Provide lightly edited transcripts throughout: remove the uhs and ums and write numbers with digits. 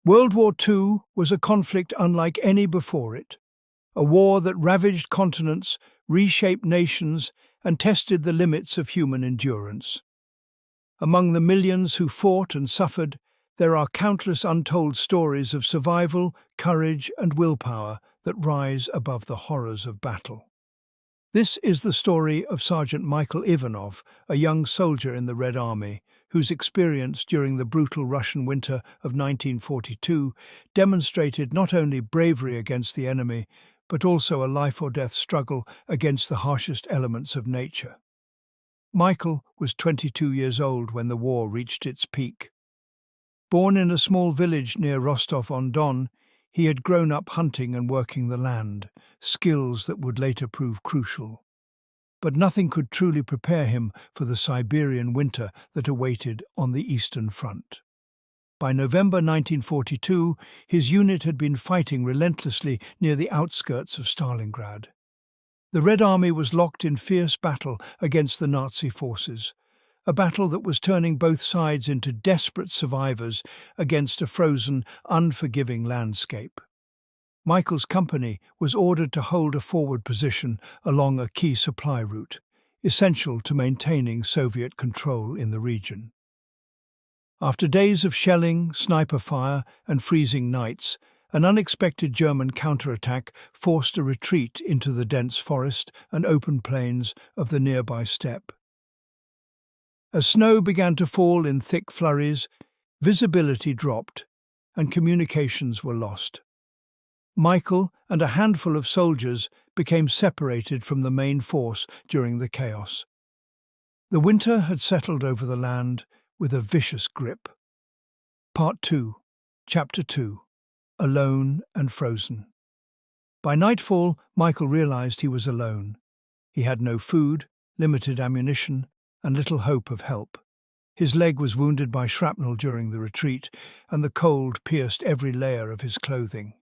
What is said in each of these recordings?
World War II was a conflict unlike any before it, a war that ravaged continents, reshaped nations, and tested the limits of human endurance. Among the millions who fought and suffered, there are countless untold stories of survival, courage, and willpower that rise above the horrors of battle. This is the story of Sergeant Michael Ivanov, a young soldier in the Red Army, whose experience during the brutal Russian winter of 1942 demonstrated not only bravery against the enemy, but also a life-or-death struggle against the harshest elements of nature. Michael was 22 years old when the war reached its peak. Born in a small village near Rostov-on-Don, he had grown up hunting and working the land, skills that would later prove crucial. But nothing could truly prepare him for the Siberian winter that awaited on the Eastern Front. By November 1942, his unit had been fighting relentlessly near the outskirts of Stalingrad. The Red Army was locked in fierce battle against the Nazi forces, a battle that was turning both sides into desperate survivors against a frozen, unforgiving landscape. Michael's company was ordered to hold a forward position along a key supply route, essential to maintaining Soviet control in the region. After days of shelling, sniper fire, and freezing nights, an unexpected German counterattack forced a retreat into the dense forest and open plains of the nearby steppe. As snow began to fall in thick flurries, visibility dropped, and communications were lost. Michael and a handful of soldiers became separated from the main force during the chaos. The winter had settled over the land with a vicious grip. Part 2, Chapter 2, Alone and Frozen. By nightfall, Michael realized he was alone. He had no food, limited ammunition, and little hope of help. His leg was wounded by shrapnel during the retreat, and the cold pierced every layer of his clothing.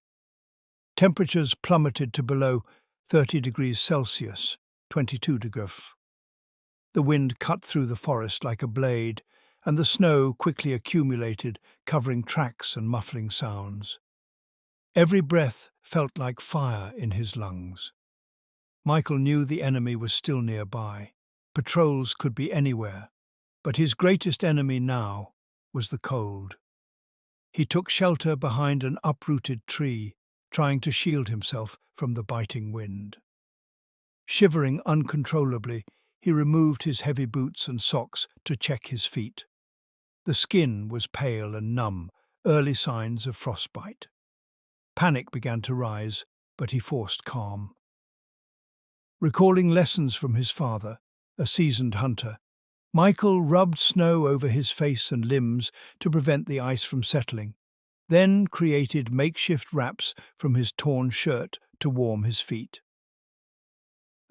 Temperatures plummeted to below 30 degrees Celsius, 22 degrees. The wind cut through the forest like a blade, and the snow quickly accumulated, covering tracks and muffling sounds. Every breath felt like fire in his lungs. Michael knew the enemy was still nearby. Patrols could be anywhere, but his greatest enemy now was the cold. He took shelter behind an uprooted tree, trying to shield himself from the biting wind. Shivering uncontrollably, he removed his heavy boots and socks to check his feet. The skin was pale and numb, early signs of frostbite. Panic began to rise, but he forced calm. Recalling lessons from his father, a seasoned hunter, Michael rubbed snow over his face and limbs to prevent the ice from settling, then created makeshift wraps from his torn shirt to warm his feet.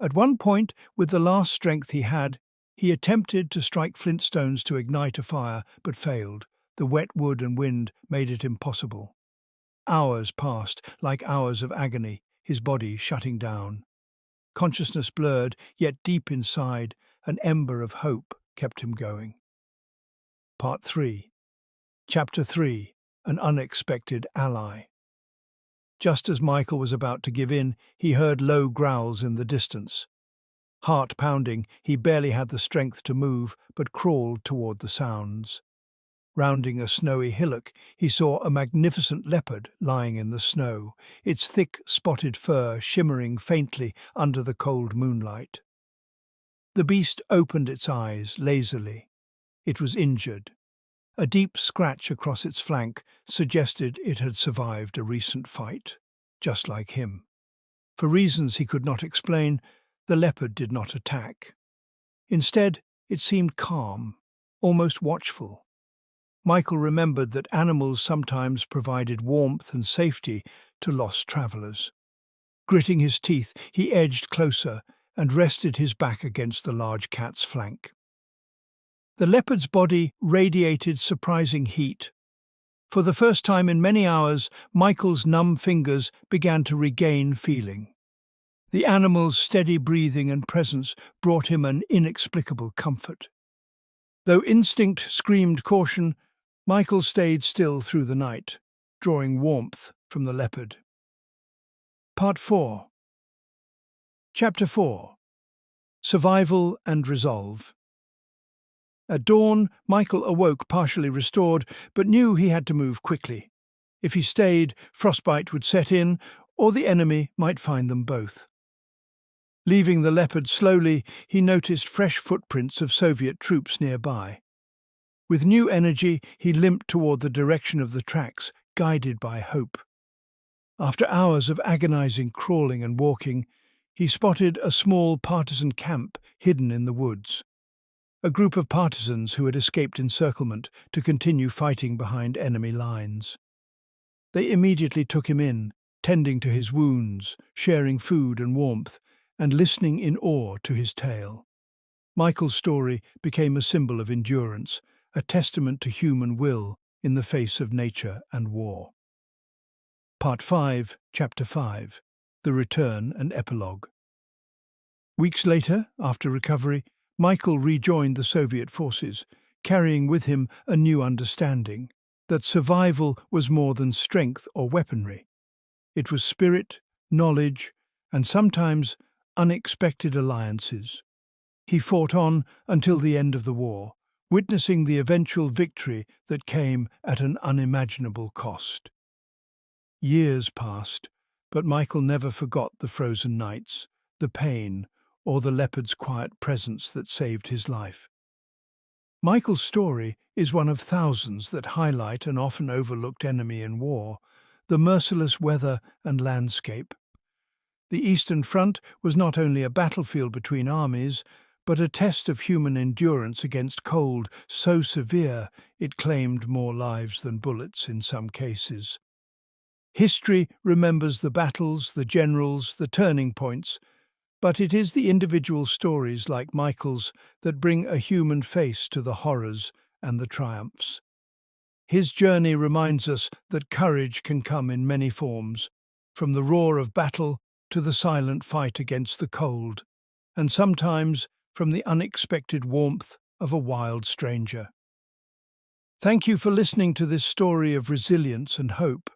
At one point, with the last strength he had, he attempted to strike flintstones to ignite a fire, but failed. The wet wood and wind made it impossible. Hours passed, like hours of agony, his body shutting down. Consciousness blurred, yet deep inside, an ember of hope kept him going. Part 3, Chapter 3, An Unexpected Ally. Just as Michael was about to give in, he heard low growls in the distance. Heart pounding, he barely had the strength to move, but crawled toward the sounds. Rounding a snowy hillock, he saw a magnificent leopard lying in the snow, its thick, spotted fur shimmering faintly under the cold moonlight. The beast opened its eyes lazily. It was injured. A deep scratch across its flank suggested it had survived a recent fight, just like him. For reasons he could not explain, the leopard did not attack. Instead, it seemed calm, almost watchful. Michael remembered that animals sometimes provided warmth and safety to lost travelers. Gritting his teeth, he edged closer and rested his back against the large cat's flank. The leopard's body radiated surprising heat. For the first time in many hours, Michael's numb fingers began to regain feeling. The animal's steady breathing and presence brought him an inexplicable comfort. Though instinct screamed caution, Michael stayed still through the night, drawing warmth from the leopard. Part 4. Chapter 4. Survival and Resolve. At dawn, Michael awoke partially restored, but knew he had to move quickly. If he stayed, frostbite would set in, or the enemy might find them both. Leaving the leopard slowly, he noticed fresh footprints of Soviet troops nearby. With new energy, he limped toward the direction of the tracks, guided by hope. After hours of agonizing crawling and walking, he spotted a small partisan camp hidden in the woods. A group of partisans who had escaped encirclement to continue fighting behind enemy lines. They immediately took him in, tending to his wounds, sharing food and warmth, and listening in awe to his tale. Michael's story became a symbol of endurance, a testament to human will in the face of nature and war. Part 5, Chapter 5. The Return and Epilogue. Weeks later, after recovery, Michael rejoined the Soviet forces, carrying with him a new understanding that survival was more than strength or weaponry. It was spirit, knowledge, and sometimes unexpected alliances. He fought on until the end of the war, witnessing the eventual victory that came at an unimaginable cost. Years passed, but Michael never forgot the frozen nights, the pain, or the leopard's quiet presence that saved his life. Michael's story is one of thousands that highlight an often overlooked enemy in war, the merciless weather and landscape. The Eastern Front was not only a battlefield between armies, but a test of human endurance against cold so severe it claimed more lives than bullets in some cases. History remembers the battles, the generals, the turning points, but it is the individual stories like Michael's that bring a human face to the horrors and the triumphs. His journey reminds us that courage can come in many forms, from the roar of battle to the silent fight against the cold, and sometimes from the unexpected warmth of a wild stranger. Thank you for listening to this story of resilience and hope.